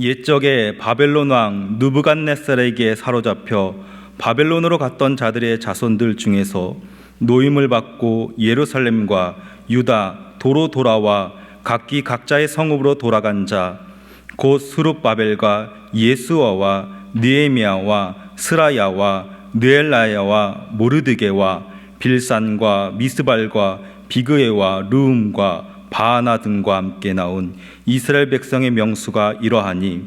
옛적에 바벨론 왕 느부갓네살에게 사로잡혀 바벨론으로 갔던 자들의 자손들 중에서 노임을 받고 예루살렘과 유다 도로 돌아와 각기 각자의 성읍으로 돌아간 자 곧 스룹바벨과 예수아와 느헤미야와 스라야와 느엘라야와 모르드게와 빌산과 미스발과 비그에와 르움과 바하나 등과 함께 나온 이스라엘 백성의 명수가 이러하니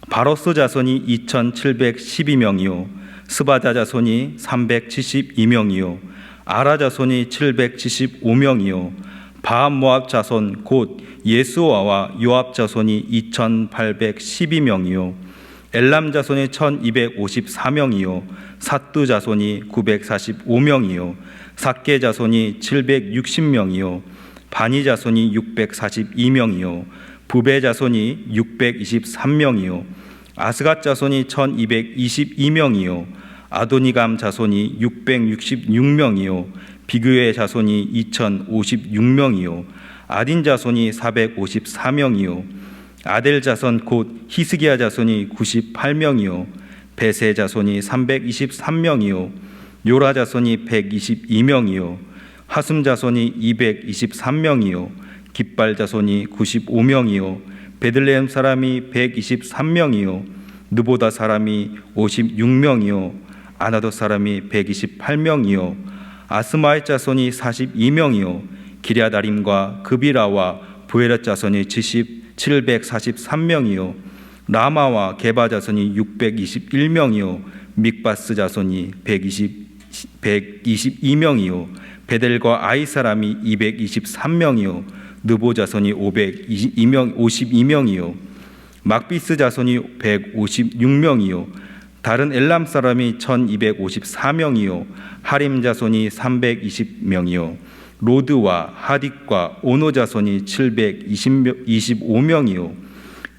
바로스 자손이 2712명이요 스바다 자손이 372명이요 아라 자손이 775명이요 바암모압 자손 곧 예수아와 요압 자손이 2812명이요 엘람 자손이 1254명이요 삿두 자손이 945명이요 삭게 자손이 760명이요 바니 자손이 642명이요 부베 자손이 623명이요 아스갓 자손이 1222명이요 아도니감 자손이 666명이요 비그의 자손이 2056명이요 아딘 자손이 454명이요 아델 자손 곧 히스기야 자손이 98명이요 베세 자손이 323명이요 요라 자손이 122명이요 하숨 자손이 223명이요 깃발 자손이 95명이요 베들레헴 사람이 123명이요 느보다 사람이 56명이요 아나도 사람이 128명이요 아스마의 자손이 42명이요 기랴다림과 그비라와 부에렛 자손이 743명이요 라마와 게바 자손이 621명이요 믹바스 자손이 122명이요 베델과 아이 사람이 223명이요 느보 자손이 52명이요 막비스 자손이 156명이요 다른 엘람 사람이 1254명이요 하림 자손이 320명이요 로드와 하딕과 오노 자손이 725명이요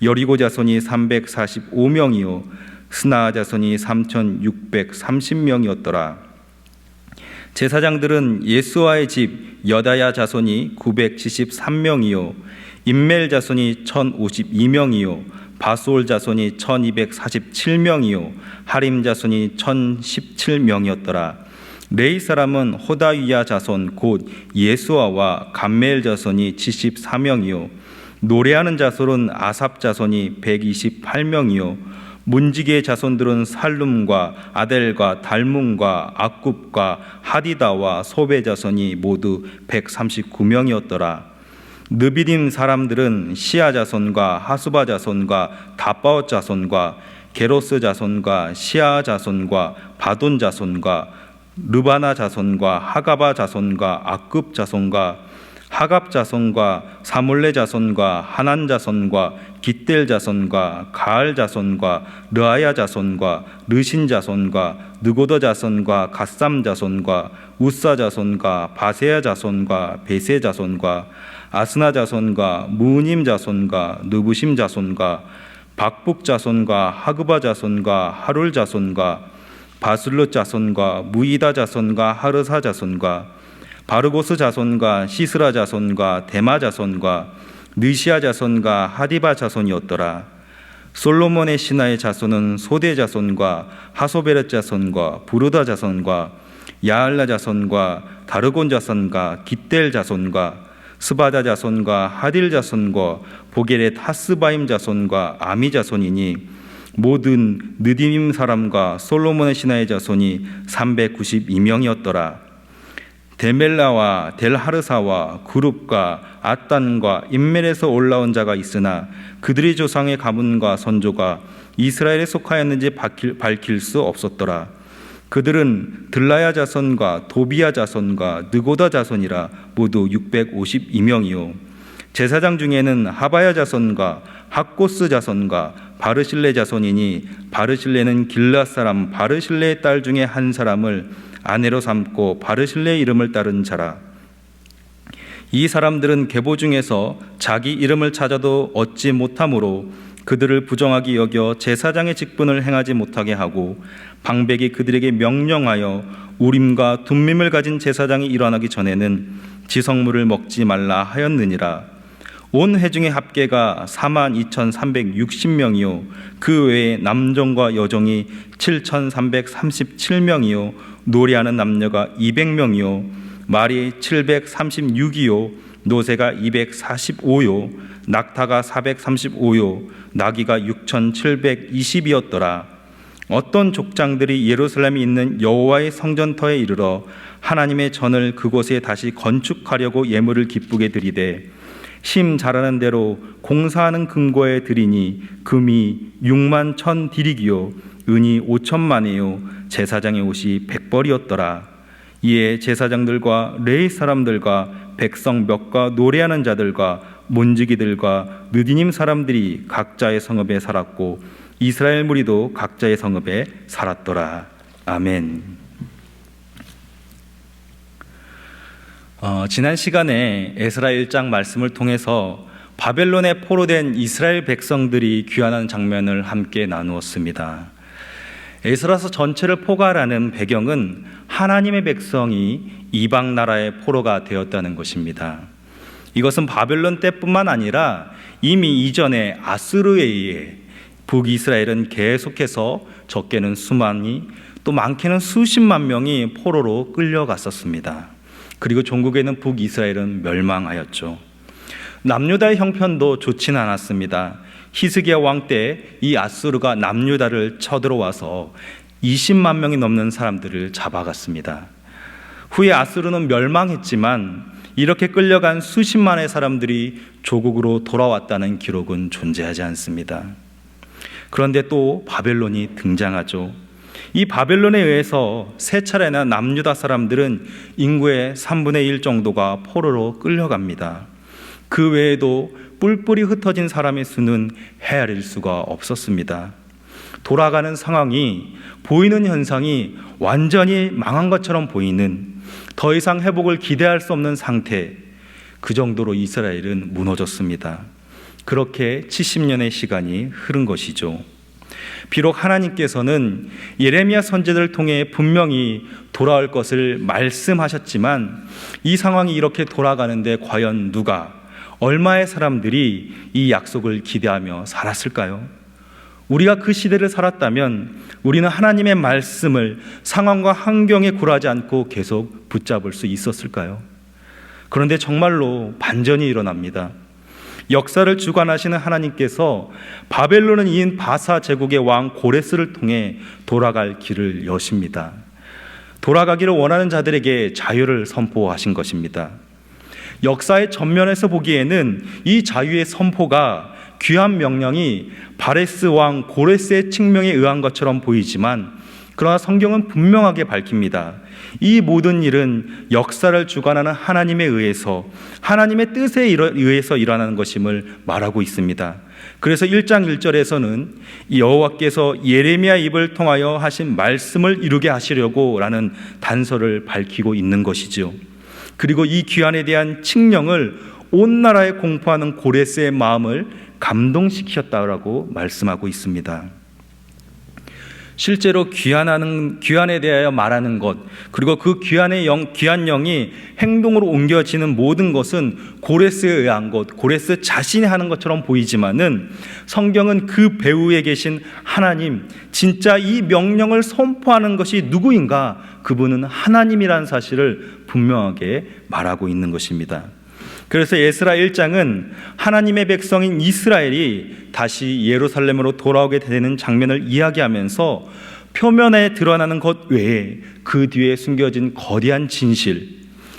여리고 자손이 345명이요 스나 자손이 3630명이었더라. 제사장들은 예수아의 집 여다야 자손이 973명이요 임멜 자손이 1052명이요 바솔 자손이 1247명이요 하림 자손이 1017명이었더라. 레이 사람은 호다위야 자손 곧 예수아와 감멜 자손이 74명이요 노래하는 자손은 아삽 자손이 128명이요 문지기의 자손들은 살룸과 아델과 달문과 악굽과 하디다와 소베 자손이 모두 139명이었더라. 느비딤 사람들은 시아 자손과 하수바 자손과 다바옷 자손과 게로스 자손과 시아 자손과 바돈 자손과 르바나 자손과 하가바 자손과 악굽 자손과 하갑 자손과 사몰레 자손과 하난 자손과 깃델 자손과 가알 자손과 르아야 자손과 르신 자손과 느고더 자손과 갓삼 자손과 우사 자손과 바세야 자손과 베세 자손과 아스나 자손과 무님 자손과 느부심 자손과 박북 자손과 하그바 자손과 하룰 자손과 바슬롯 자손과 무이다 자손과 하르사 자손과 바르고스 자손과 시스라 자손과 데마 자손과 느시아 자손과 하디바 자손이었더라. 솔로몬의 신하의 자손은 소대 자손과 하소베렛 자손과 부르다 자손과 야알라 자손과 다르곤 자손과 깃델 자손과 스바다 자손과 하딜 자손과 보게렛 하스바임 자손과 아미 자손이니 모든 느디밈 사람과 솔로몬의 신하의 자손이 392명이었더라. 데멜라와 델하르사와 그룹과 아단과 임멜에서 올라온 자가 있으나 그들의 조상의 가문과 선조가 이스라엘에 속하였는지 밝힐 수 없었더라. 그들은 들라야 자손과 도비야 자손과 느고다 자손이라 모두 652명이요 제사장 중에는 하바야 자손과 학고스 자손과 바르실레 자손이니 바르실레는 길앗 사람 바르실레의 딸 중에 한 사람을 아내로 삼고 바르실레의 이름을 따른 자라. 이 사람들은 계보 중에서 자기 이름을 찾아도 얻지 못하므로 그들을 부정하게 여겨 제사장의 직분을 행하지 못하게 하고 방백이 그들에게 명령하여 우림과 둠밈을 가진 제사장이 일어나기 전에는 지성물을 먹지 말라 하였느니라. 온 회중의 합계가 42,360명이요 그 외에 남종과 여종이 7,337명이요 노래하는 남녀가 200명이요 말이 736이요 노새가 245요 낙타가 435요 나귀가 6,720이었더라. 어떤 족장들이 예루살렘에 있는 여호와의 성전터에 이르러 하나님의 전을 그곳에 다시 건축하려고 예물을 기쁘게 드리되 심 잘하는 대로 공사하는 금고에 드리니 금이 6만 1,000 디릭이요 은이 5천만이요 제사장의 옷이 100벌이었더라. 이에 제사장들과 레위 사람들과 백성 몇과 노래하는 자들과 문지기들과 느디님 사람들이 각자의 성읍에 살았고 이스라엘 무리도 각자의 성읍에 살았더라. 아멘. 지난 시간에 에스라 1장 말씀을 통해서 바벨론에 포로된 이스라엘 백성들이 귀환하는 장면을 함께 나누었습니다. 에스라서 전체를 포괄하는 배경은 하나님의 백성이 이방 나라의 포로가 되었다는 것입니다. 이것은 바벨론 때뿐만 아니라 이미 이전에 아수르에 의해 북이스라엘은 계속해서 적게는 수만이 또 많게는 수십만 명이 포로로 끌려갔었습니다. 그리고 종국에는 북이스라엘은 멸망하였죠. 남유다의 형편도 좋지는 않았습니다. 히스기야 왕 때 이 아수르가 남유다를 쳐들어와서 20만 명이 넘는 사람들을 잡아갔습니다. 후에 아수르는 멸망했지만 이렇게 끌려간 수십만의 사람들이 조국으로 돌아왔다는 기록은 존재하지 않습니다. 그런데 또 바벨론이 등장하죠. 이 바벨론에 의해서 세 차례나 남유다 사람들은 인구의 3분의 1 정도가 포로로 끌려갑니다. 그 외에도 뿔뿔이 흩어진 사람의 수는 헤아릴 수가 없었습니다. 돌아가는 상황이 보이는 현상이 완전히 망한 것처럼 보이는 더 이상 회복을 기대할 수 없는 상태, 그 정도로 이스라엘은 무너졌습니다. 그렇게 70년의 시간이 흐른 것이죠. 비록 하나님께서는 예레미야 선지자를 통해 분명히 돌아올 것을 말씀하셨지만 이 상황이 이렇게 돌아가는데 과연 누가, 얼마의 사람들이 이 약속을 기대하며 살았을까요? 우리가 그 시대를 살았다면 우리는 하나님의 말씀을 상황과 환경에 굴하지 않고 계속 붙잡을 수 있었을까요? 그런데 정말로 반전이 일어납니다. 역사를 주관하시는 하나님께서 바벨론을 이은 바사 제국의 왕 고레스를 통해 돌아갈 길을 여십니다. 돌아가기를 원하는 자들에게 자유를 선포하신 것입니다. 역사의 전면에서 보기에는 이 자유의 선포가 귀한 명령이 바레스 왕 고레스의 칙명에 의한 것처럼 보이지만 그러나 성경은 분명하게 밝힙니다. 이 모든 일은 역사를 주관하는 하나님에 의해서, 하나님의 뜻에 의해서 일어나는 것임을 말하고 있습니다. 그래서 1장 1절에서는 여호와께서 예레미야 입을 통하여 하신 말씀을 이루게 하시려고 라는 단서를 밝히고 있는 것이죠. 그리고 이 귀환에 대한 칙령을 온 나라에 공포하는 고레스의 마음을 감동시켰다라고 말씀하고 있습니다. 실제로 귀환에 대하여 말하는 것, 그리고 그 귀환의 귀한 영이 행동으로 옮겨지는 모든 것은 고레스에 의한 것, 고레스 자신이 하는 것처럼 보이지만은 성경은 그 배후에 계신 하나님, 진짜 이 명령을 선포하는 것이 누구인가? 그분은 하나님이라는 사실을 분명하게 말하고 있는 것입니다. 그래서 에스라 1장은 하나님의 백성인 이스라엘이 다시 예루살렘으로 돌아오게 되는 장면을 이야기하면서 표면에 드러나는 것 외에 그 뒤에 숨겨진 거대한 진실,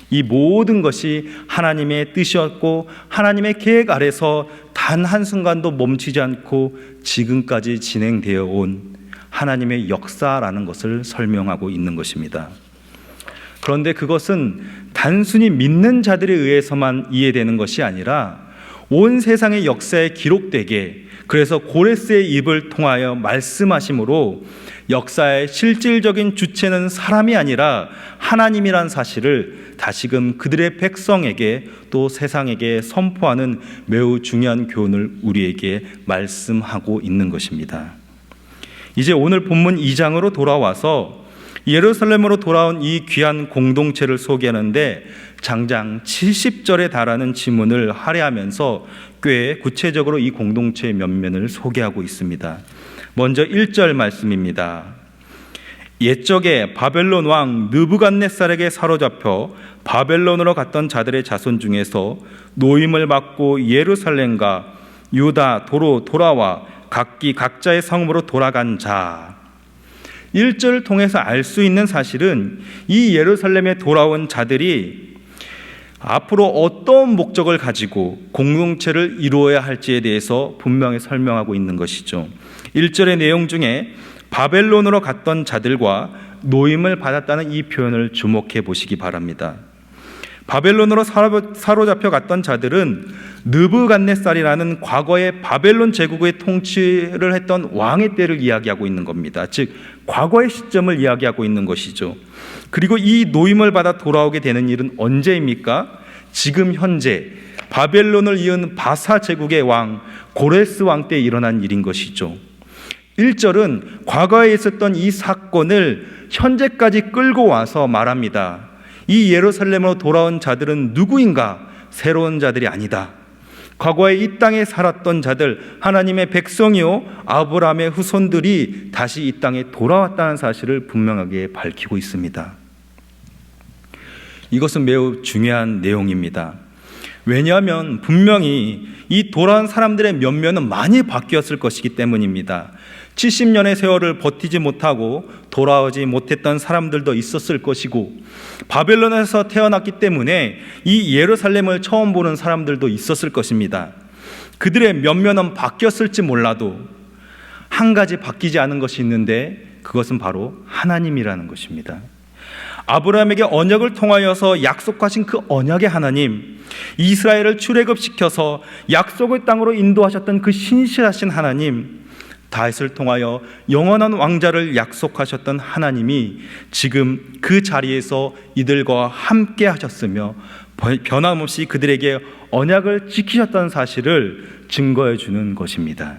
이 모든 것이 하나님의 뜻이었고 하나님의 계획 아래서 단 한순간도 멈추지 않고 지금까지 진행되어 온 하나님의 역사라는 것을 설명하고 있는 것입니다. 그런데 그것은 단순히 믿는 자들에 의해서만 이해되는 것이 아니라 온 세상의 역사에 기록되게, 그래서 고레스의 입을 통하여 말씀하심으로 역사의 실질적인 주체는 사람이 아니라 하나님이란 사실을 다시금 그들의 백성에게 또 세상에게 선포하는 매우 중요한 교훈을 우리에게 말씀하고 있는 것입니다. 이제 오늘 본문 2장으로 돌아와서 예루살렘으로 돌아온 이 귀한 공동체를 소개하는데 장장 70절에 달하는 지문을 할애하면서 꽤 구체적으로 이 공동체의 면면을 소개하고 있습니다. 먼저 1절 말씀입니다. 옛적에 바벨론 왕 느부갓네살에게 사로잡혀 바벨론으로 갔던 자들의 자손 중에서 노임을 받고 예루살렘과 유다 도로 돌아와 각기 각자의 성으로 돌아간 자. 1절을 통해서 알 수 있는 사실은 이 예루살렘에 돌아온 자들이 앞으로 어떤 목적을 가지고 공동체를 이루어야 할지에 대해서 분명히 설명하고 있는 것이죠. 1절의 내용 중에 바벨론으로 갔던 자들과 노임을 받았다는 이 표현을 주목해 보시기 바랍니다. 바벨론으로 사로잡혀 갔던 자들은 느부갓네살이라는 과거의 바벨론 제국의 통치를 했던 왕의 때를 이야기하고 있는 겁니다. 즉 과거의 시점을 이야기하고 있는 것이죠. 그리고 이 노임을 받아 돌아오게 되는 일은 언제입니까? 지금 현재 바벨론을 이은 바사 제국의 왕 고레스 왕 때 일어난 일인 것이죠. 1절은 과거에 있었던 이 사건을 현재까지 끌고 와서 말합니다. 이 예루살렘으로 돌아온 자들은 누구인가? 새로운 자들이 아니다. 과거에 이 땅에 살았던 자들, 하나님의 백성이요 아브라함의 후손들이 다시 이 땅에 돌아왔다는 사실을 분명하게 밝히고 있습니다. 이것은 매우 중요한 내용입니다. 왜냐하면 분명히 이 돌아온 사람들의 면면은 많이 바뀌었을 것이기 때문입니다. 70년의 세월을 버티지 못하고 돌아오지 못했던 사람들도 있었을 것이고, 바벨론에서 태어났기 때문에 이 예루살렘을 처음 보는 사람들도 있었을 것입니다. 그들의 면면은 바뀌었을지 몰라도 한 가지 바뀌지 않은 것이 있는데 그것은 바로 하나님이라는 것입니다. 아브라함에게 언약을 통하여서 약속하신 그 언약의 하나님, 이스라엘을 출애굽시켜서 약속의 땅으로 인도하셨던 그 신실하신 하나님, 다윗을 통하여 영원한 왕자를 약속하셨던 하나님이 지금 그 자리에서 이들과 함께 하셨으며 변함없이 그들에게 언약을 지키셨다는 사실을 증거해 주는 것입니다.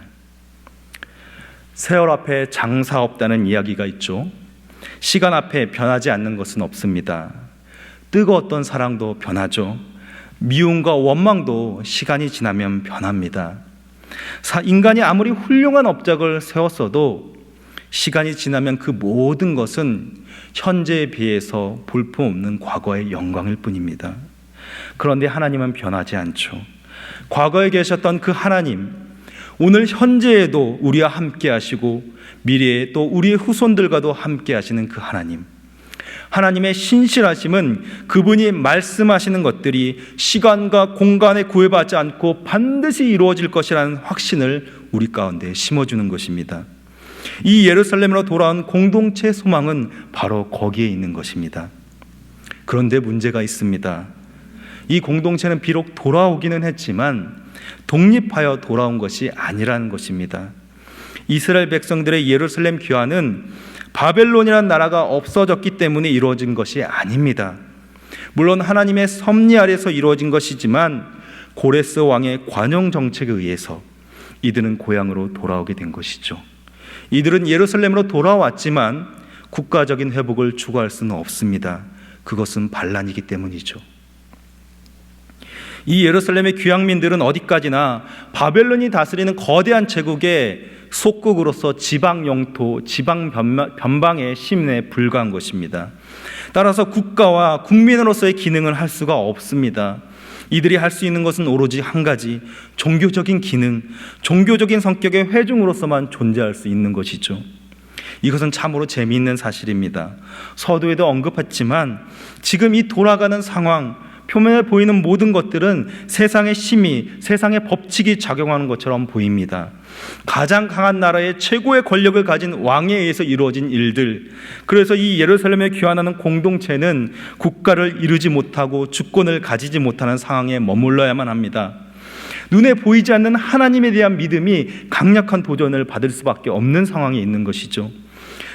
세월 앞에 장사 없다는 이야기가 있죠. 시간 앞에 변하지 않는 것은 없습니다. 뜨거웠던 사랑도 변하죠. 미움과 원망도 시간이 지나면 변합니다. 인간이 아무리 훌륭한 업적을 세웠어도 시간이 지나면 그 모든 것은 현재에 비해서 볼품없는 과거의 영광일 뿐입니다. 그런데 하나님은 변하지 않죠. 과거에 계셨던 그 하나님, 오늘 현재에도 우리와 함께 하시고 미래에 또 우리의 후손들과도 함께 하시는 그 하나님, 하나님의 신실하심은 그분이 말씀하시는 것들이 시간과 공간에 구애받지 않고 반드시 이루어질 것이라는 확신을 우리 가운데 심어주는 것입니다. 이 예루살렘으로 돌아온 공동체의 소망은 바로 거기에 있는 것입니다. 그런데 문제가 있습니다. 이 공동체는 비록 돌아오기는 했지만 독립하여 돌아온 것이 아니라는 것입니다. 이스라엘 백성들의 예루살렘 귀환은 바벨론이라는 나라가 없어졌기 때문에 이루어진 것이 아닙니다. 물론 하나님의 섭리 아래서 이루어진 것이지만 고레스 왕의 관용 정책에 의해서 이들은 고향으로 돌아오게 된 것이죠. 이들은 예루살렘으로 돌아왔지만 국가적인 회복을 추구할 수는 없습니다. 그것은 반란이기 때문이죠. 이 예루살렘의 귀향민들은 어디까지나 바벨론이 다스리는 거대한 제국의 속국으로서 지방 영토, 지방 변방의 시민에 불과한 것입니다. 따라서 국가와 국민으로서의 기능을 할 수가 없습니다. 이들이 할 수 있는 것은 오로지 한 가지, 종교적인 기능, 종교적인 성격의 회중으로서만 존재할 수 있는 것이죠. 이것은 참으로 재미있는 사실입니다. 서두에도 언급했지만 지금 이 돌아가는 상황, 표면에 보이는 모든 것들은 세상의 심의, 세상의 법칙이 작용하는 것처럼 보입니다. 가장 강한 나라의 최고의 권력을 가진 왕에 의해서 이루어진 일들, 그래서 이 예루살렘에 귀환하는 공동체는 국가를 이루지 못하고 주권을 가지지 못하는 상황에 머물러야만 합니다. 눈에 보이지 않는 하나님에 대한 믿음이 강력한 도전을 받을 수밖에 없는 상황에 있는 것이죠.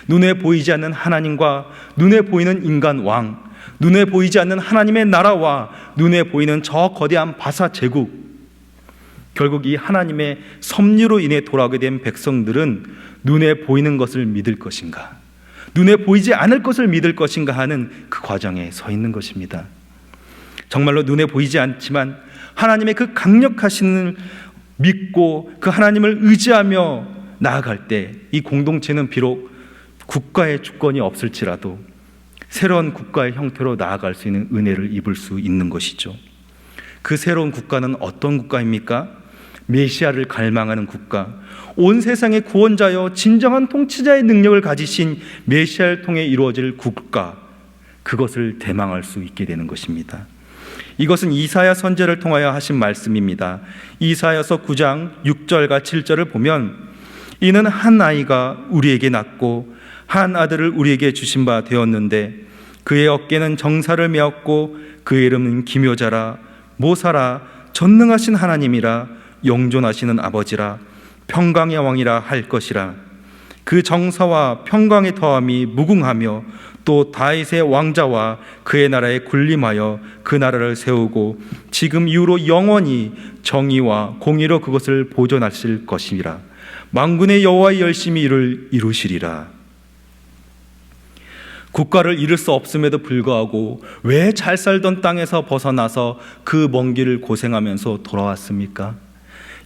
눈에 보이지 않는 하나님과 눈에 보이는 인간 왕, 눈에 보이지 않는 하나님의 나라와 눈에 보이는 저 거대한 바사 제국, 결국 이 하나님의 섭리로 인해 돌아오게 된 백성들은 눈에 보이는 것을 믿을 것인가, 눈에 보이지 않을 것을 믿을 것인가 하는 그 과정에 서 있는 것입니다. 정말로 눈에 보이지 않지만 하나님의 그 강력하신 믿고 그 하나님을 의지하며 나아갈 때 이 공동체는 비록 국가의 주권이 없을지라도 새로운 국가의 형태로 나아갈 수 있는 은혜를 입을 수 있는 것이죠. 그 새로운 국가는 어떤 국가입니까? 메시아를 갈망하는 국가, 온 세상의 구원자여 진정한 통치자의 능력을 가지신 메시아를 통해 이루어질 국가, 그것을 대망할 수 있게 되는 것입니다. 이것은 이사야 선지자를 통하여 하신 말씀입니다. 이사야서 9장 6절과 7절을 보면 이는 한 아이가 우리에게 낳고 한 아들을 우리에게 주신 바 되었는데 그의 어깨는 정사를 메었고 그의 이름은 기묘자라 모사라 전능하신 하나님이라 영존하시는 아버지라 평강의 왕이라 할 것이라. 그 정사와 평강의 더함이 무궁하며 또 다윗의 왕자와 그의 나라에 군림하여 그 나라를 세우고 지금 이후로 영원히 정의와 공의로 그것을 보존하실 것이라. 만군의 여호와의 열심히 이를 이루시리라. 국가를 잃을 수 없음에도 불구하고 왜 잘 살던 땅에서 벗어나서 그 먼 길을 고생하면서 돌아왔습니까?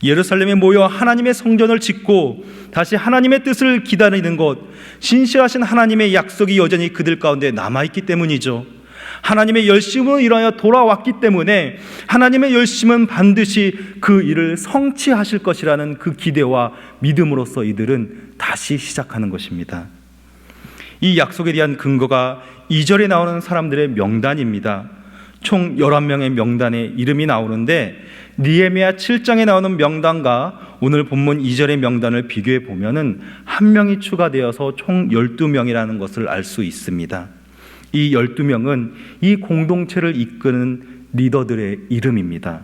예루살렘에 모여 하나님의 성전을 짓고 다시 하나님의 뜻을 기다리는 것, 신실하신 하나님의 약속이 여전히 그들 가운데 남아있기 때문이죠. 하나님의 열심으로 인하여 돌아왔기 때문에 하나님의 열심은 반드시 그 일을 성취하실 것이라는 그 기대와 믿음으로써 이들은 다시 시작하는 것입니다. 이 약속에 대한 근거가 2절에 나오는 사람들의 명단입니다. 총 11명의 명단에 이름이 나오는데 느헤미야 7장에 나오는 명단과 오늘 본문 2절의 명단을 비교해 보면은 한 명이 추가되어서 총 12명이라는 것을 알 수 있습니다. 이 12명은 이 공동체를 이끄는 리더들의 이름입니다.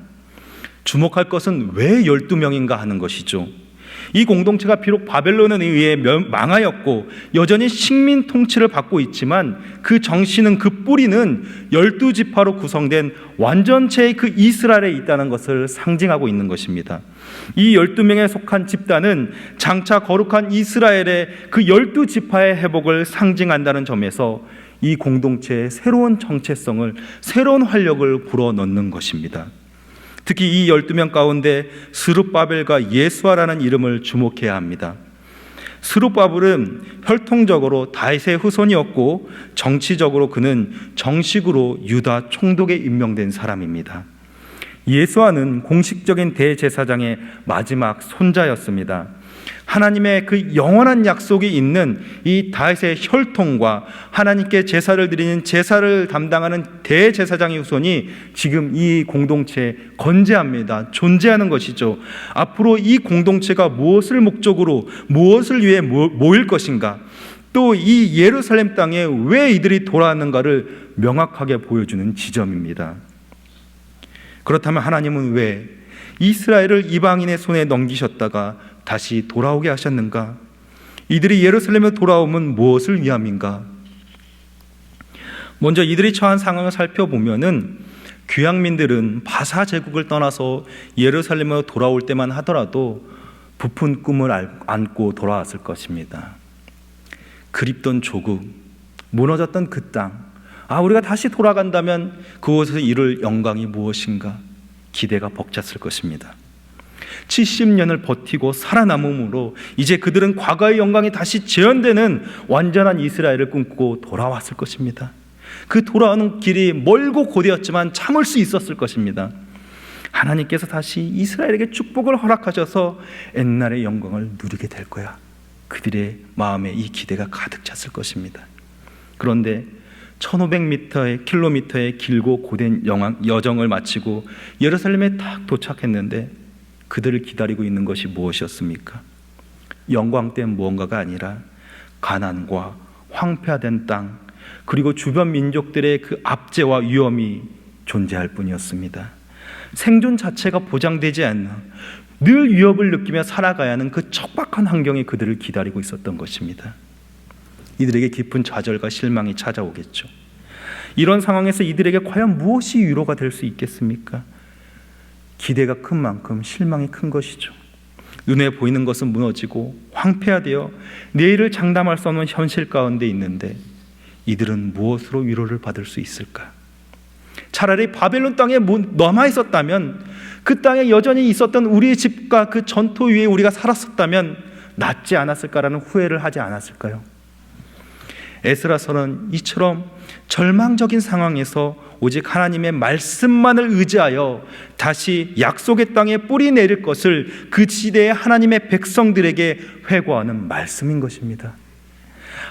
주목할 것은 왜 12명인가 하는 것이죠. 이 공동체가 비록 바벨론에 의해 망하였고 여전히 식민 통치를 받고 있지만 그 정신은, 그 뿌리는 12지파로 구성된 완전체의 그 이스라엘에 있다는 것을 상징하고 있는 것입니다. 이 12명에 속한 집단은 장차 거룩한 이스라엘의 그 12지파의 회복을 상징한다는 점에서 이 공동체의 새로운 정체성을, 새로운 활력을 불어넣는 것입니다. 특히 이 12명 가운데 스룹바벨과 예수아라는 이름을 주목해야 합니다. 스룹바벨은 혈통적으로 다윗의 후손이었고 정치적으로 그는 정식으로 유다 총독에 임명된 사람입니다. 예수아는 공식적인 대제사장의 마지막 손자였습니다. 하나님의 그 영원한 약속이 있는 이 다윗의 혈통과 하나님께 제사를 드리는 제사를 담당하는 대제사장의 후손이 지금 이 공동체에 건재합니다. 존재하는 것이죠. 앞으로 이 공동체가 무엇을 목적으로, 무엇을 위해 모일 것인가, 또 이 예루살렘 땅에 왜 이들이 돌아왔는가를 명확하게 보여주는 지점입니다. 그렇다면 하나님은 왜 이스라엘을 이방인의 손에 넘기셨다가 다시 돌아오게 하셨는가? 이들이 예루살렘에 돌아오면 무엇을 위함인가? 먼저 이들이 처한 상황을 살펴보면은 귀향민들은 바사 제국을 떠나서 예루살렘으로 돌아올 때만 하더라도 부푼 꿈을 안고 돌아왔을 것입니다. 그립던 조국, 무너졌던 그 땅, 우리가 다시 돌아간다면 그곳에서 이룰 영광이 무엇인가? 기대가 벅찼을 것입니다. 70년을 버티고 살아남음으로 이제 그들은 과거의 영광이 다시 재현되는 완전한 이스라엘을 꿈꾸고 돌아왔을 것입니다. 그 돌아오는 길이 멀고 고되었지만 참을 수 있었을 것입니다. 하나님께서 다시 이스라엘에게 축복을 허락하셔서 옛날의 영광을 누리게 될 거야. 그들의 마음에 이 기대가 가득 찼을 것입니다. 그런데 1500킬로미터의 길고 고된 여정을 마치고 예루살렘에 딱 도착했는데 그들을 기다리고 있는 것이 무엇이었습니까? 영광된 무언가가 아니라 가난과 황폐화된 땅, 그리고 주변 민족들의 그 압제와 위험이 존재할 뿐이었습니다. 생존 자체가 보장되지 않나 늘 위협을 느끼며 살아가야 하는 그 척박한 환경이 그들을 기다리고 있었던 것입니다. 이들에게 깊은 좌절과 실망이 찾아오겠죠. 이런 상황에서 이들에게 과연 무엇이 위로가 될 수 있겠습니까? 기대가 큰 만큼 실망이 큰 것이죠. 눈에 보이는 것은 무너지고 황폐화되어 내일을 장담할 수 없는 현실 가운데 있는데 이들은 무엇으로 위로를 받을 수 있을까? 차라리 바벨론 땅에 남아 있었다면, 그 땅에 여전히 있었던 우리의 집과 그 전토 위에 우리가 살았었다면 낫지 않았을까라는 후회를 하지 않았을까요? 에스라서는 이처럼 절망적인 상황에서 오직 하나님의 말씀만을 의지하여 다시 약속의 땅에 뿌리 내릴 것을 그 시대의 하나님의 백성들에게 회고하는 말씀인 것입니다.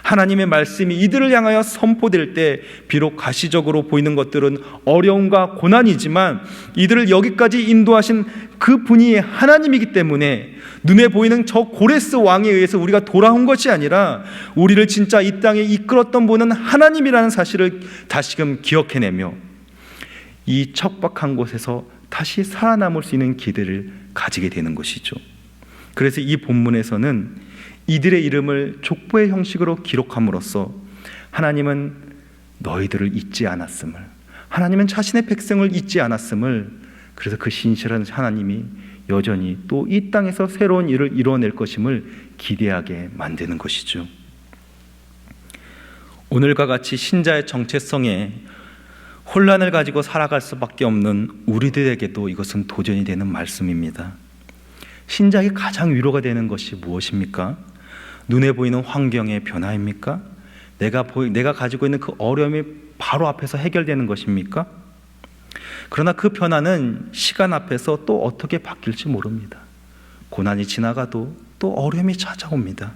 하나님의 말씀이 이들을 향하여 선포될 때 비록 가시적으로 보이는 것들은 어려움과 고난이지만 이들을 여기까지 인도하신 그 분이 하나님이기 때문에 눈에 보이는 저 고레스 왕에 의해서 우리가 돌아온 것이 아니라 우리를 진짜 이 땅에 이끌었던 분은 하나님이라는 사실을 다시금 기억해내며 이 척박한 곳에서 다시 살아남을 수 있는 기대를 가지게 되는 것이죠. 그래서 이 본문에서는 이들의 이름을 족보의 형식으로 기록함으로써 하나님은 너희들을 잊지 않았음을, 하나님은 자신의 백성을 잊지 않았음을, 그래서 그 신실한 하나님이 여전히 또 이 땅에서 새로운 일을 이루어낼 것임을 기대하게 만드는 것이죠. 오늘과 같이 신자의 정체성에 혼란을 가지고 살아갈 수밖에 없는 우리들에게도 이것은 도전이 되는 말씀입니다. 신자에게 가장 위로가 되는 것이 무엇입니까? 눈에 보이는 환경의 변화입니까? 내가 가지고 있는 그 어려움이 바로 앞에서 해결되는 것입니까? 그러나 그 변화는 시간 앞에서 또 어떻게 바뀔지 모릅니다. 고난이 지나가도 또 어려움이 찾아옵니다.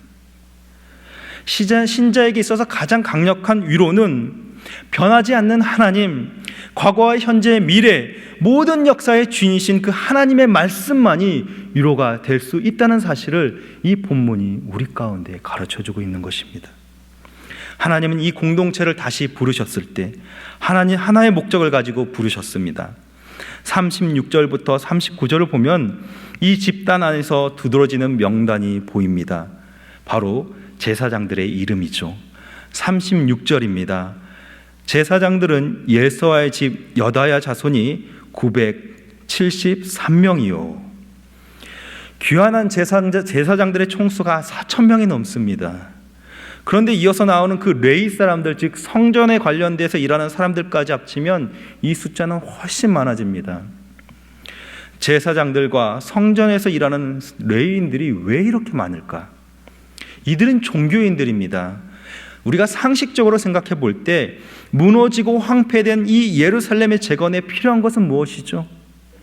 신자에게 있어서 가장 강력한 위로는 변하지 않는 하나님, 과거와 현재, 미래 모든 역사의 주인이신 그 하나님의 말씀만이 위로가 될 수 있다는 사실을 이 본문이 우리 가운데 가르쳐주고 있는 것입니다. 하나님은 이 공동체를 다시 부르셨을 때 하나님 하나의 목적을 가지고 부르셨습니다. 36절부터 39절을 보면 이 집단 안에서 두드러지는 명단이 보입니다. 바로 제사장들의 이름이죠. 36절입니다. 제사장들은 예수아의 집 여다야 자손이 973명이요. 귀환한 제사장들의 총수가 4,000명이 넘습니다. 그런데 이어서 나오는 그 레위 사람들, 즉 성전에 관련돼서 일하는 사람들까지 합치면 이 숫자는 훨씬 많아집니다. 제사장들과 성전에서 일하는 레위인들이 왜 이렇게 많을까? 이들은 종교인들입니다. 우리가 상식적으로 생각해 볼 때 무너지고 황폐된 이 예루살렘의 재건에 필요한 것은 무엇이죠?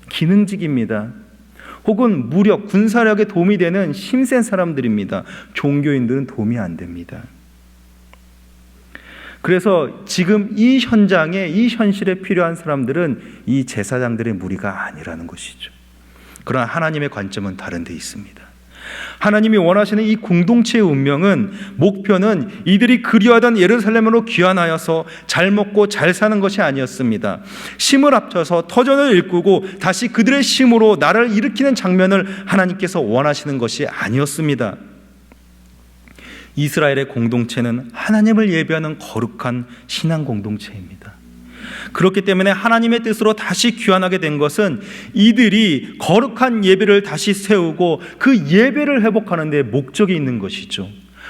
기능직입니다. 혹은 무력, 군사력에 도움이 되는 힘센 사람들입니다. 종교인들은 도움이 안 됩니다. 그래서 지금 이 현장에, 이 현실에 필요한 사람들은 이 제사장들의 무리가 아니라는 것이죠. 그러나 하나님의 관점은 다른 데 있습니다. 하나님이 원하시는 이 공동체의 운명은, 목표는 이들이 그리워하던 예루살렘으로 귀환하여서 잘 먹고 잘 사는 것이 아니었습니다. 힘을 합쳐서 터전을 일구고 다시 그들의 힘으로 나라를 일으키는 장면을 하나님께서 원하시는 것이 아니었습니다. 이스라엘의 공동체는 하나님을 예배하는 거룩한 신앙 공동체입니다. 그렇기 때문에 하나님의 뜻으로 다시 귀환하게 된 것은 이들이 거룩한 예배를 다시 세우고 그 예배를 회복하는 데 목적이 있는 것이죠.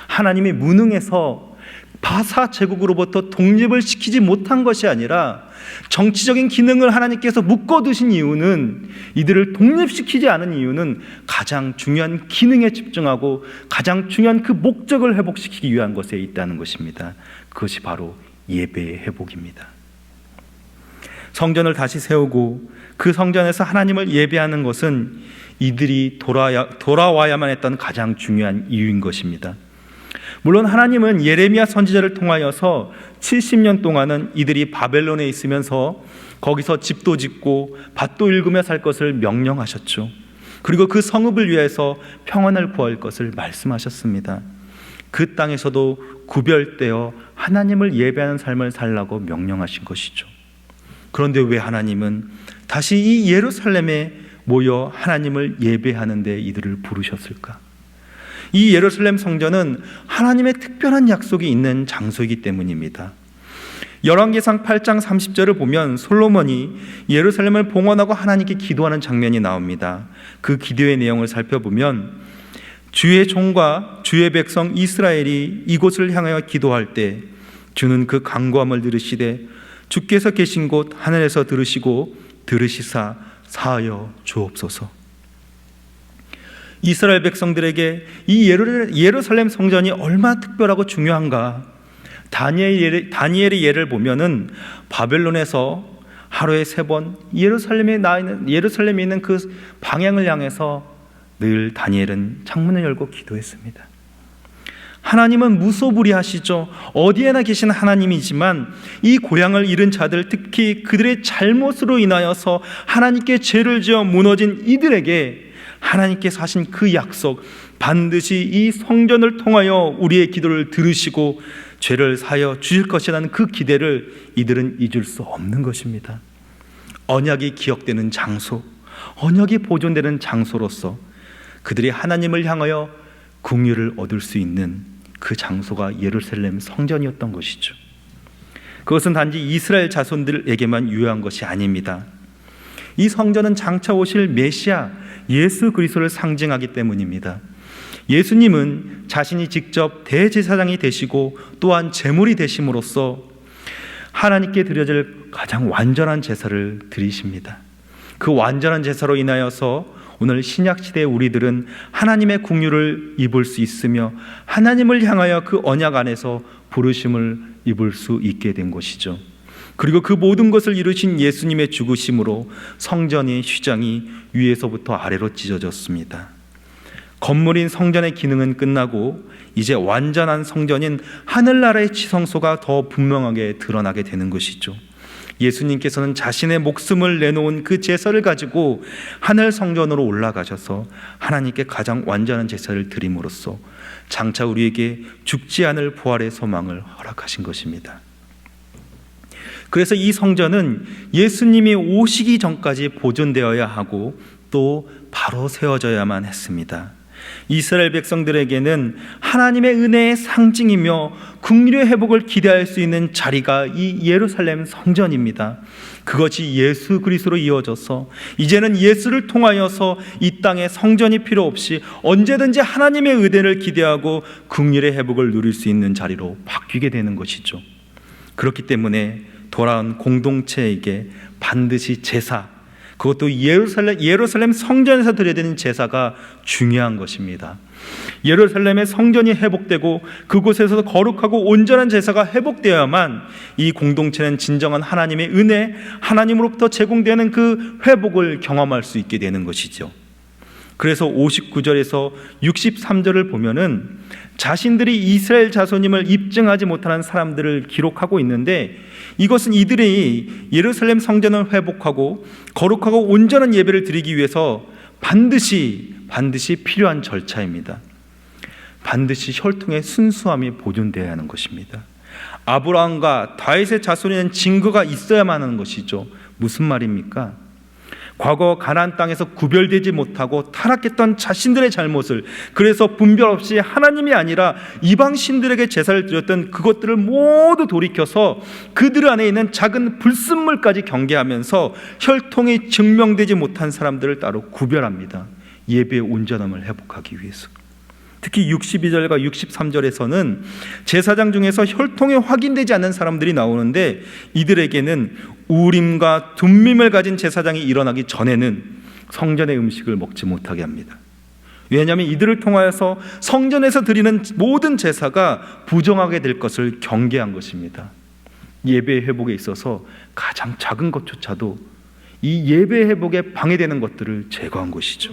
하나님이 무능해서 바사 제국으로부터 독립을 시키지 못한 것이 아니라 정치적인 기능을 하나님께서 묶어두신 이유는, 이들을 독립시키지 않은 이유는 가장 중요한 기능에 집중하고 가장 중요한 그 목적을 회복시키기 위한 것에 있다는 것입니다. 그것이 바로 예배의 회복입니다. 성전을 다시 세우고 그 성전에서 하나님을 예배하는 것은 이들이 돌아와야만 했던 가장 중요한 이유인 것입니다. 물론 하나님은 예레미야 선지자를 통하여서 70년 동안은 이들이 바벨론에 있으면서 거기서 집도 짓고 밭도 일구며 살 것을 명령하셨죠. 그리고 그 성읍을 위해서 평안을 구할 것을 말씀하셨습니다. 그 땅에서도 구별되어 하나님을 예배하는 삶을 살라고 명령하신 것이죠. 그런데 왜 하나님은 다시 이 예루살렘에 모여 하나님을 예배하는 데 이들을 부르셨을까? 이 예루살렘 성전은 하나님의 특별한 약속이 있는 장소이기 때문입니다. 열왕기상 8장 30절을 보면 솔로몬이 예루살렘을 봉헌하고 하나님께 기도하는 장면이 나옵니다. 그 기도의 내용을 살펴보면 주의 종과 주의 백성 이스라엘이 이곳을 향하여 기도할 때 주는 그 간구함을 들으시되 주께서 계신 곳 하늘에서 들으시고 들으시사 사하여 주옵소서. 이스라엘 백성들에게 이 예루살렘 성전이 얼마나 특별하고 중요한가. 다니엘의 예를 보면은 바벨론에서 하루에 3번 예루살렘에 있는 그 방향을 향해서 늘 다니엘은 창문을 열고 기도했습니다. 하나님은 무소불위하시죠. 어디에나 계신 하나님이지만 이 고향을 잃은 자들, 특히 그들의 잘못으로 인하여서 하나님께 죄를 지어 무너진 이들에게 하나님께서 하신 그 약속, 반드시 이 성전을 통하여 우리의 기도를 들으시고 죄를 사하여 주실 것이라는 그 기대를 이들은 잊을 수 없는 것입니다. 언약이 기억되는 장소, 언약이 보존되는 장소로서 그들이 하나님을 향하여 긍휼을 얻을 수 있는 그 장소가 예루살렘 성전이었던 것이죠. 그것은 단지 이스라엘 자손들에게만 유효한 것이 아닙니다. 이 성전은 장차 오실 메시아 예수 그리스도를 상징하기 때문입니다. 예수님은 자신이 직접 대제사장이 되시고 또한 제물이 되심으로써 하나님께 드려질 가장 완전한 제사를 드리십니다. 그 완전한 제사로 인하여서 오늘 신약시대의 우리들은 하나님의 긍휼을 입을 수 있으며 하나님을 향하여 그 언약 안에서 부르심을 입을 수 있게 된 것이죠. 그리고 그 모든 것을 이루신 예수님의 죽으심으로 성전의 휘장이 위에서부터 아래로 찢어졌습니다. 건물인 성전의 기능은 끝나고 이제 완전한 성전인 하늘나라의 지성소가 더 분명하게 드러나게 되는 것이죠. 예수님께서는 자신의 목숨을 내놓은 그 제사를 가지고 하늘 성전으로 올라가셔서 하나님께 가장 완전한 제사를 드림으로써 장차 우리에게 죽지 않을 부활의 소망을 허락하신 것입니다. 그래서 이 성전은 예수님이 오시기 전까지 보존되어야 하고 또 바로 세워져야만 했습니다. 이스라엘 백성들에게는 하나님의 은혜의 상징이며 긍휼의 회복을 기대할 수 있는 자리가 이 예루살렘 성전입니다. 그것이 예수 그리스도로 이어져서 이제는 예수를 통하여서 이 땅에 성전이 필요 없이 언제든지 하나님의 은혜를 기대하고 긍휼의 회복을 누릴 수 있는 자리로 바뀌게 되는 것이죠. 그렇기 때문에 돌아온 공동체에게 반드시 제사, 그것도 예루살렘 성전에서 드려야 되는 제사가 중요한 것입니다. 예루살렘의 성전이 회복되고 그곳에서 거룩하고 온전한 제사가 회복되어야만 이 공동체는 진정한 하나님의 은혜, 하나님으로부터 제공되는 그 회복을 경험할 수 있게 되는 것이죠. 그래서 59절에서 63절을 보면은 자신들이 이스라엘 자손임을 입증하지 못하는 사람들을 기록하고 있는데, 이것은 이들이 예루살렘 성전을 회복하고 거룩하고 온전한 예배를 드리기 위해서 반드시 필요한 절차입니다. 반드시 혈통의 순수함이 보존되어야 하는 것입니다. 아브라함과 다윗의 자손에는 증거가 있어야만 하는 것이죠. 무슨 말입니까? 과거 가나안 땅에서 구별되지 못하고 타락했던 자신들의 잘못을, 그래서 분별 없이 하나님이 아니라 이방 신들에게 제사를 드렸던 그것들을 모두 돌이켜서 그들 안에 있는 작은 불순물까지 경계하면서 혈통이 증명되지 못한 사람들을 따로 구별합니다. 예배의 온전함을 회복하기 위해서. 특히 62절과 63절에서는 제사장 중에서 혈통이 확인되지 않는 사람들이 나오는데, 이들에게는 우림과 둠밈을 가진 제사장이 일어나기 전에는 성전의 음식을 먹지 못하게 합니다. 왜냐하면 이들을 통하여서 성전에서 드리는 모든 제사가 부정하게 될 것을 경계한 것입니다. 예배 회복에 있어서 가장 작은 것조차도 이 예배 회복에 방해되는 것들을 제거한 것이죠.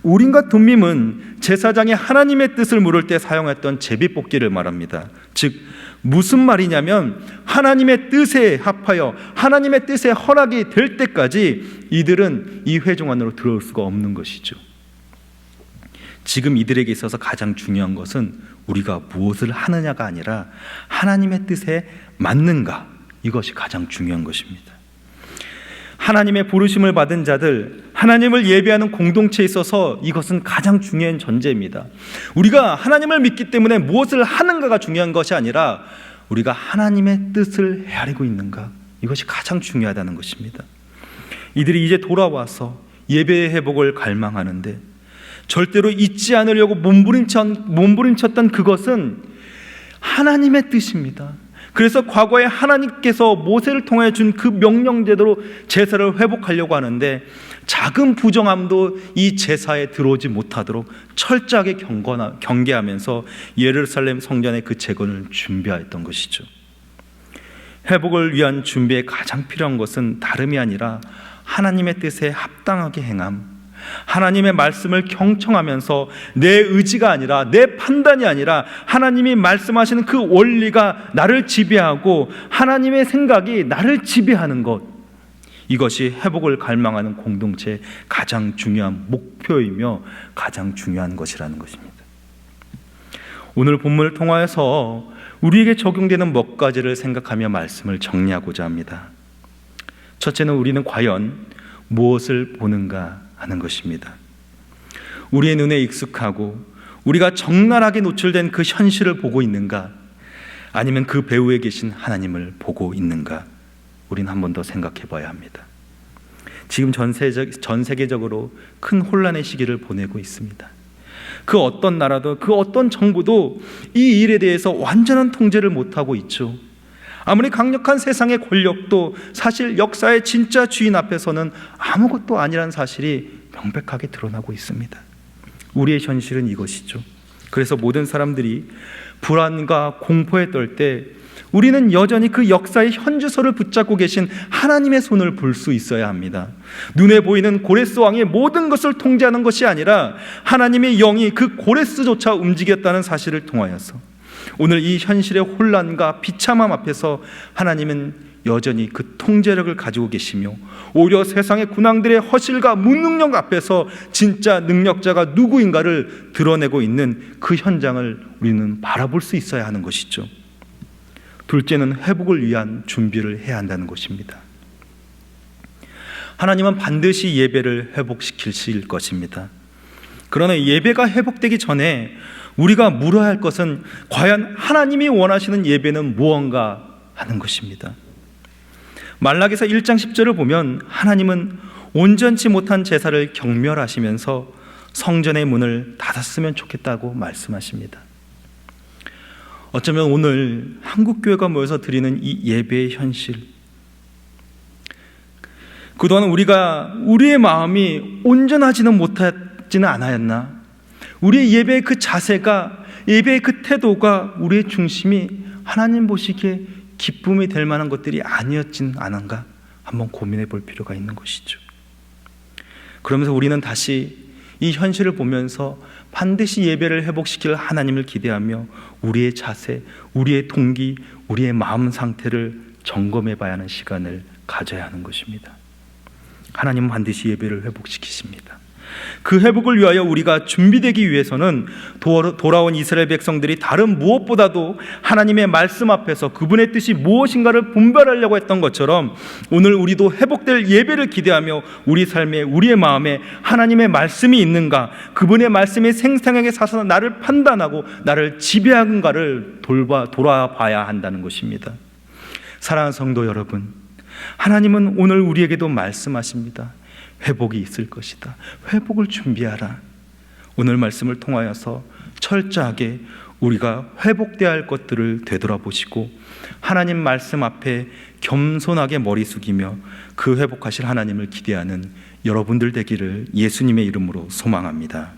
우림과 둠밈은 제사장이 하나님의 뜻을 물을 때 사용했던 제비뽑기를 말합니다. 즉 무슨 말이냐면 하나님의 뜻에 합하여 하나님의 뜻에 허락이 될 때까지 이들은 이 회중 안으로 들어올 수가 없는 것이죠. 지금 이들에게 있어서 가장 중요한 것은 우리가 무엇을 하느냐가 아니라 하나님의 뜻에 맞는가, 이것이 가장 중요한 것입니다. 하나님의 부르심을 받은 자들, 하나님을 예배하는 공동체에 있어서 이것은 가장 중요한 전제입니다. 우리가 하나님을 믿기 때문에 무엇을 하는가가 중요한 것이 아니라 우리가 하나님의 뜻을 헤아리고 있는가? 이것이 가장 중요하다는 것입니다. 이들이 이제 돌아와서 예배의 회복을 갈망하는데 절대로 잊지 않으려고 몸부림쳤던 그것은 하나님의 뜻입니다. 그래서 과거에 하나님께서 모세를 통해 준 그 명령대로 제사를 회복하려고 하는데 작은 부정함도 이 제사에 들어오지 못하도록 철저하게 경계하면서 예루살렘 성전의 그 재건을 준비하였던 것이죠. 회복을 위한 준비에 가장 필요한 것은 다름이 아니라 하나님의 뜻에 합당하게 행함, 하나님의 말씀을 경청하면서 내 의지가 아니라 내 판단이 아니라 하나님이 말씀하시는 그 원리가 나를 지배하고 하나님의 생각이 나를 지배하는 것, 이것이 회복을 갈망하는 공동체의 가장 중요한 목표이며 가장 중요한 것이라는 것입니다. 오늘 본문을 통하여서 우리에게 적용되는 몇 가지를 생각하며 말씀을 정리하고자 합니다. 첫째는 우리는 과연 무엇을 보는가 하는 것입니다. 우리의 눈에 익숙하고 우리가 적나라하게 노출된 그 현실을 보고 있는가, 아니면 그 배후에 계신 하나님을 보고 있는가, 우리는 한 번 더 생각해 봐야 합니다. 지금 전 세계적으로 큰 혼란의 시기를 보내고 있습니다. 그 어떤 나라도 그 어떤 정부도 이 일에 대해서 완전한 통제를 못하고 있죠. 아무리 강력한 세상의 권력도 사실 역사의 진짜 주인 앞에서는 아무것도 아니라는 사실이 명백하게 드러나고 있습니다. 우리의 현실은 이것이죠. 그래서 모든 사람들이 불안과 공포에 떨 때 우리는 여전히 그 역사의 현주소를 붙잡고 계신 하나님의 손을 볼 수 있어야 합니다. 눈에 보이는 고레스 왕이 모든 것을 통제하는 것이 아니라 하나님의 영이 그 고레스조차 움직였다는 사실을 통하여서 오늘 이 현실의 혼란과 비참함 앞에서 하나님은 여전히 그 통제력을 가지고 계시며 오히려 세상의 군왕들의 허실과 무능력 앞에서 진짜 능력자가 누구인가를 드러내고 있는 그 현장을 우리는 바라볼 수 있어야 하는 것이죠. 둘째는 회복을 위한 준비를 해야 한다는 것입니다. 하나님은 반드시 예배를 회복시키실 것입니다. 그러나 예배가 회복되기 전에 우리가 물어야 할 것은 과연 하나님이 원하시는 예배는 무언가 하는 것입니다. 말라기서 1장 10절을 보면 하나님은 온전치 못한 제사를 경멸하시면서 성전의 문을 닫았으면 좋겠다고 말씀하십니다. 어쩌면 오늘 한국교회가 모여서 드리는 이 예배의 현실, 그동안 우리의 마음이 온전하지는 못하지는 않았나? 우리의 예배의 그 자세가, 예배의 그 태도가, 우리의 중심이 하나님 보시기에 기쁨이 될 만한 것들이 아니었진 않은가? 한번 고민해 볼 필요가 있는 것이죠. 그러면서 우리는 다시 이 현실을 보면서 반드시 예배를 회복시킬 하나님을 기대하며 우리의 자세, 우리의 동기, 우리의 마음 상태를 점검해 봐야 하는 시간을 가져야 하는 것입니다. 하나님은 반드시 예배를 회복시키십니다. 그 회복을 위하여 우리가 준비되기 위해서는 돌아온 이스라엘 백성들이 다른 무엇보다도 하나님의 말씀 앞에서 그분의 뜻이 무엇인가를 분별하려고 했던 것처럼 오늘 우리도 회복될 예배를 기대하며 우리 삶에, 우리의 마음에 하나님의 말씀이 있는가, 그분의 말씀이 생생하게 사서 나를 판단하고 나를 지배하는가를 돌아봐야 한다는 것입니다. 사랑하는 성도 여러분, 하나님은 오늘 우리에게도 말씀하십니다. 회복이 있을 것이다. 회복을 준비하라. 오늘 말씀을 통하여서 철저하게 우리가 회복되어야 할 것들을 되돌아보시고 하나님 말씀 앞에 겸손하게 머리 숙이며 그 회복하실 하나님을 기대하는 여러분들 되기를 예수님의 이름으로 소망합니다.